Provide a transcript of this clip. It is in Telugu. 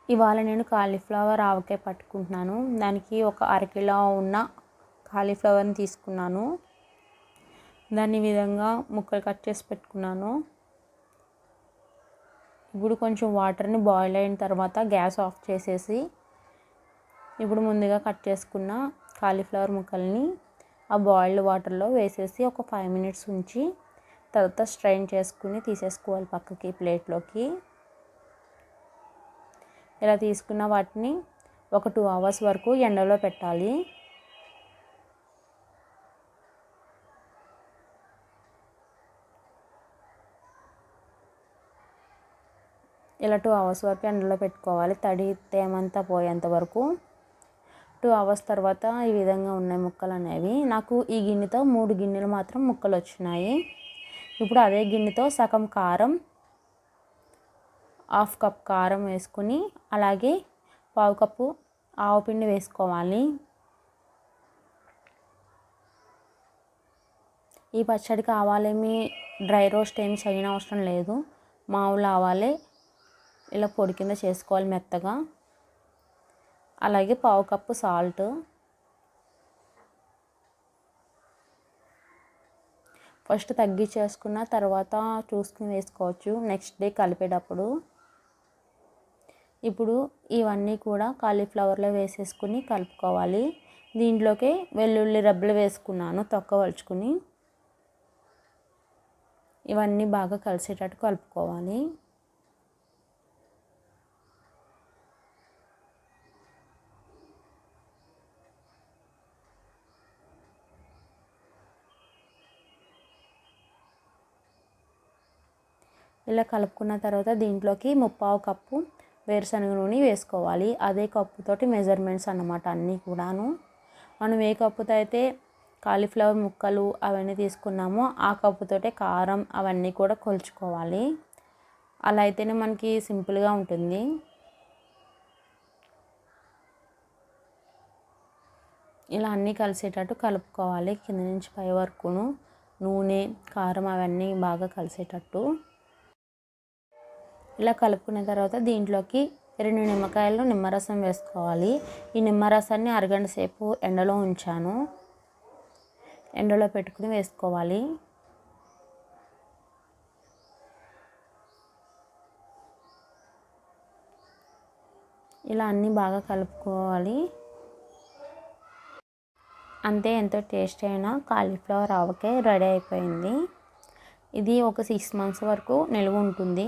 ఇవాళ నేను కాలీఫ్లవర్ ఆవకాయ పట్టుకుంటున్నాను. దానికి ఒక అరకిలో ఉన్న కాలీఫ్లవర్ని తీసుకున్నాను. దాన్ని ఈ విధంగా ముక్కలు కట్ చేసి పెట్టుకున్నాను. ఇప్పుడు కొంచెం వాటర్ని బాయిల్ అయిన తర్వాత గ్యాస్ ఆఫ్ చేసేసి ఇప్పుడు ముందుగా కట్ చేసుకున్న కాలీఫ్లవర్ ముక్కల్ని ఆ బాయిల్డ్ వాటర్లో వేసేసి ఒక 5 మినిట్స్ ఉంచి తర్వాత స్ట్రైన్ చేసుకుని తీసేసుకోవాలి పక్కకి ప్లేట్లోకి. ఇలా తీసుకున్న వాటిని ఒక 2 అవర్స్ వరకు ఎండలో పెట్టాలి. ఇలా 2 అవర్స్ వరకు ఎండలో పెట్టుకోవాలి, తడి తేమంతా పోయేంత వరకు. 2 అవర్స్ తర్వాత ఈ విధంగా ఉన్నాయి ముక్కలు అనేవి. నాకు ఈ గిన్నెతో 3 గిన్నెలు మాత్రం ముక్కలు వచ్చినాయి. ఇప్పుడు అదే గిన్నెతో సగం కారం, 1/2 కప్ కారం వేసుకుని అలాగే 1/4 కప్పు ఆవపిండి వేసుకోవాలి. ఈ పచ్చడికి ఆవాలేమి డ్రై రోస్ట్ ఏమి చేయని అవసరం లేదు. మామూలు ఆవాలే ఇలా పొడి కింద చేసుకోవాలి మెత్తగా. అలాగే 1/4 కప్పు సాల్ట్, ఫస్ట్ తగ్గించేసుకున్న తర్వాత చూసుకుని వేసుకోవచ్చు నెక్స్ట్ డే కలిపేటప్పుడు. ఇప్పుడు ఇవన్నీ కూడా కాలీఫ్లవర్లో వేసేసుకుని కలుపుకోవాలి. దీంట్లోకి వెల్లుల్లి రెబ్బలు వేసుకున్నాను తొక్క వలుచుకుని. ఇవన్నీ బాగా కలిసేటట్టు కలుపుకోవాలి. ఇలా కలుపుకున్న తర్వాత దీంట్లోకి 3/4 కప్పు వేరుశనగ నూనె వేసుకోవాలి. అదే కప్పుతోటి మెజర్మెంట్స్ అన్నమాట అన్నీ కూడాను. మనం ఏ కప్పుతో అయితే కాలీఫ్లవర్ ముక్కలు అవన్నీ తీసుకున్నామో ఆ కప్పుతోటే కారం అవన్నీ కూడా కొలుచుకోవాలి. అలా అయితేనే మనకి సింపుల్గా ఉంటుంది. ఇలా అన్నీ కలిసేటట్టు కలుపుకోవాలి కింద నుంచి పై వరకును. నూనె, కారం అవన్నీ బాగా కలిసేటట్టు ఇలా కలుపుకున్న తర్వాత దీంట్లోకి 2 నిమ్మకాయలు నిమ్మరసం వేసుకోవాలి. ఈ నిమ్మరసాన్ని అరగంట సేపు ఎండలో ఉంచాను. ఎండలో పెట్టుకుని వేసుకోవాలి. ఇలా అన్నీ బాగా కలుపుకోవాలి. అంతే, ఎంతో టేస్టీ అయిన కాలీఫ్లవర్ ఆవకాయ రెడీ అయిపోయింది. ఇది ఒక 6 మంత్స్ వరకు నిల్వ ఉంటుంది.